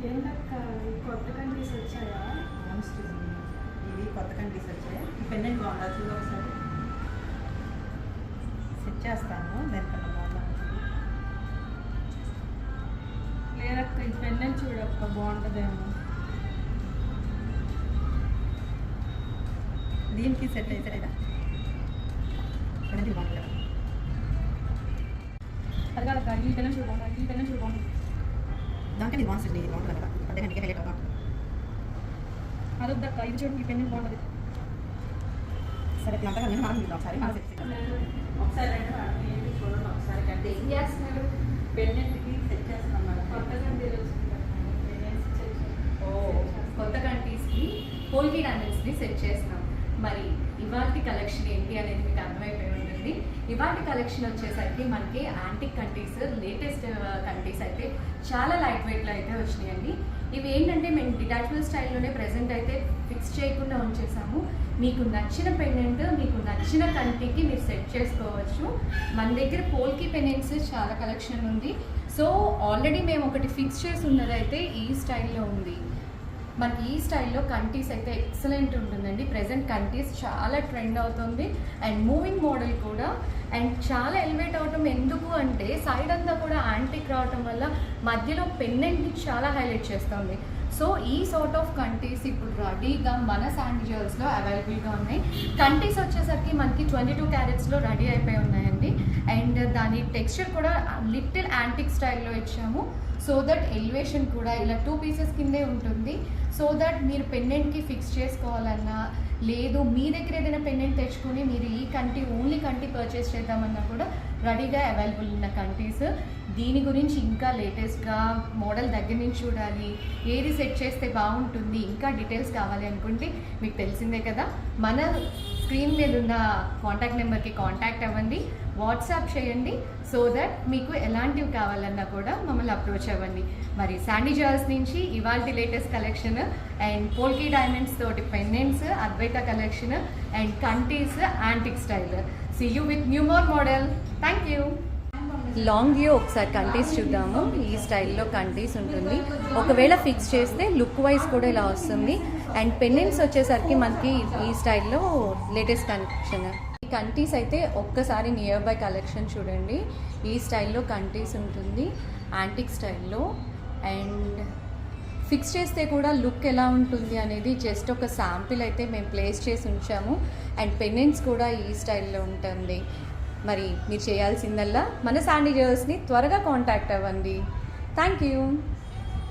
ఏంటక్క కొత్త కంట్రీస్ వచ్చాయా? ఇవి కొత్త కంట్రీస్ వచ్చాయి. ఈ పెండెంట్ బాగుందా చూడు ఒకసారి. సెట్ చేస్తాను దానికన్నా బాగుందా. లేదక్క ఈ పెండెంట్ చూడక్క బాగుంటుందేమో. దీనికి సెట్ అవుతారా? పెండెంట్ బాగుంటుంది. అది కాదక్క ఈ పెండెంట్ చూడ బాగుంటుంది, ఈ పెండెంట్ చూడ బాగుంటుంది. దానికి ఇది బాగుంటుంది, ఇది బాగుంటుంది కదా. అదే కంటికి హైలైట్ అవుతా. అది వద్దక్క ఇది చూడు, ఈ పెండెంట్ బాగుంటుంది. సరే అంతా నేను మనం చూద్దాం ఒకసారి. మనం సెట్ ఒకసారి అంటే చూడండి ఒకసారి కంటే ఏం చేస్తున్నారు? పెండెంట్కి సెట్ చేస్తున్నాం మేడం. కొత్త కంట్రీస్ కొత్త కంట్రీస్కి పోల్కి డైమండ్స్ని సెట్ చేస్తున్నాం. మరి ఇవాల్టి కలెక్షన్ ఏంటి అనేది మీకు అర్థమైపోయి ఉంటుంది. ఇవాల్టి కలెక్షన్ వచ్చేసరికి మనకి యాంటిక్ కంట్రీస్, లేటెస్ట్ కంట్రీస్ అయితే చాలా లైట్ వెయిట్లో అయితే వచ్చినాయండి. ఇవి ఏంటంటే మేము డిటాచబుల్ స్టైల్లోనే ప్రెజెంట్ అయితే ఫిక్స్ చేయకుండా ఉంచేసాము. మీకు నచ్చిన పెండెంట్, మీకు నచ్చిన కంట్రీకి మీరు సెట్ చేసుకోవచ్చు. మన దగ్గర పోల్కి పెండెంట్స్ చాలా కలెక్షన్ ఉంది. సో ఆల్రెడీ మేము ఒకటి ఫిక్స్ చేసి ఉన్నదైతే ఈ స్టైల్లో ఉంది. మనకి ఈ స్టైల్లో కంటీస్ అయితే ఎక్సలెంట్ ఉంటుందండి. ప్రెజెంట్ కంటీస్ చాలా ట్రెండ్ అవుతుంది అండ్ మూవింగ్ మోడల్ కూడా. అండ్ చాలా ఎలివేట్ అవటం ఎందుకు అంటే సైడ్ అంతా కూడా యాంటిక్ రావటం వల్ల మధ్యలో పెండెంట్ని చాలా హైలైట్ చేస్తుంది. సో ఈ సార్ట్ ఆఫ్ కంటీస్ ఇప్పుడు రెడీగా మన శాండీ జ్యువెల్స్లో అవైలబుల్గా ఉన్నాయి. కంటీస్ వచ్చేసరికి మనకి 22 క్యారెట్స్లో రెడీ అయిపోయి ఉన్నాయండి. అండ్ దాని టెక్స్చర్ కూడా లిటిల్ యాంటిక్ స్టైల్లో ఇచ్చాము. సో దట్ ఎలివేషన్ కూడా ఇలా 2 పీసెస్ కిందే ఉంటుంది. సో దట్ మీరు పెండెంట్కి ఫిక్స్ చేసుకోవాలన్నా, లేదు మీ దగ్గర ఏదైనా పెండెంట్ తెచ్చుకొని మీరు ఈ కంటి ఓన్లీ కంటి పర్చేస్ చేద్దామన్నా కూడా రెడీగా అవైలబుల్ ఉన్న కంటీస్. దీని గురించి ఇంకా లేటెస్ట్గా మోడల్ దగ్గర నుంచి చూడాలి, ఏది సెట్ చేస్తే బాగుంటుంది, ఇంకా డీటెయిల్స్ కావాలి అనుకుంటే మీకు తెలిసిందే కదా, మన స్క్రీన్ మీద ఉన్న కాంటాక్ట్ నెంబర్కి కాంటాక్ట్ అవ్వండి, వాట్సాప్ చేయండి. సో దట్ మీకు ఎలాంటివి కావాలన్నా కూడా మమ్మల్ని అప్రోచ్ అవ్వండి. మరి శాండీ జ్యువెల్స్ నుంచి ఇవాల్టి latest collection and polki diamonds తోటి పెండెంట్స్, అద్వైత కలెక్షన్ అండ్ కంటీస్ antique style. See you with new more model. Thank you. Long view ఒకసారి కంటీస్ చూద్దాము. ఈ స్టైల్లో కంటీస్ ఉంటుంది. ఒకవేళ ఫిక్స్ చేస్తే లుక్ వైజ్ కూడా ఇలా వస్తుంది. అండ్ పెండెంట్స్ వచ్చేసరికి మనకి ఈ స్టైల్లో లేటెస్ట్ కలెక్షన్. ఈ కంటీస్ అయితే ఒక్కసారి నియర్ బై కలెక్షన్ చూడండి. ఈ స్టైల్లో కంటీస్ ఉంటుంది యాంటిక్ స్టైల్లో. అండ్ ఫిక్స్ చేస్తే కూడా లుక్ ఎలా ఉంటుంది అనేది జస్ట్ ఒక శాంపిల్ అయితే మేము ప్లేస్ చేసి ఉంచాము. అండ్ పెండెంట్స్ కూడా ఈ స్టైల్లో ఉంటుంది. మరి మీరు చేయాల్సిందల్లా మన శాండీ జ్యువెల్స్ని త్వరగా కాంటాక్ట్ అవ్వండి. Thank you.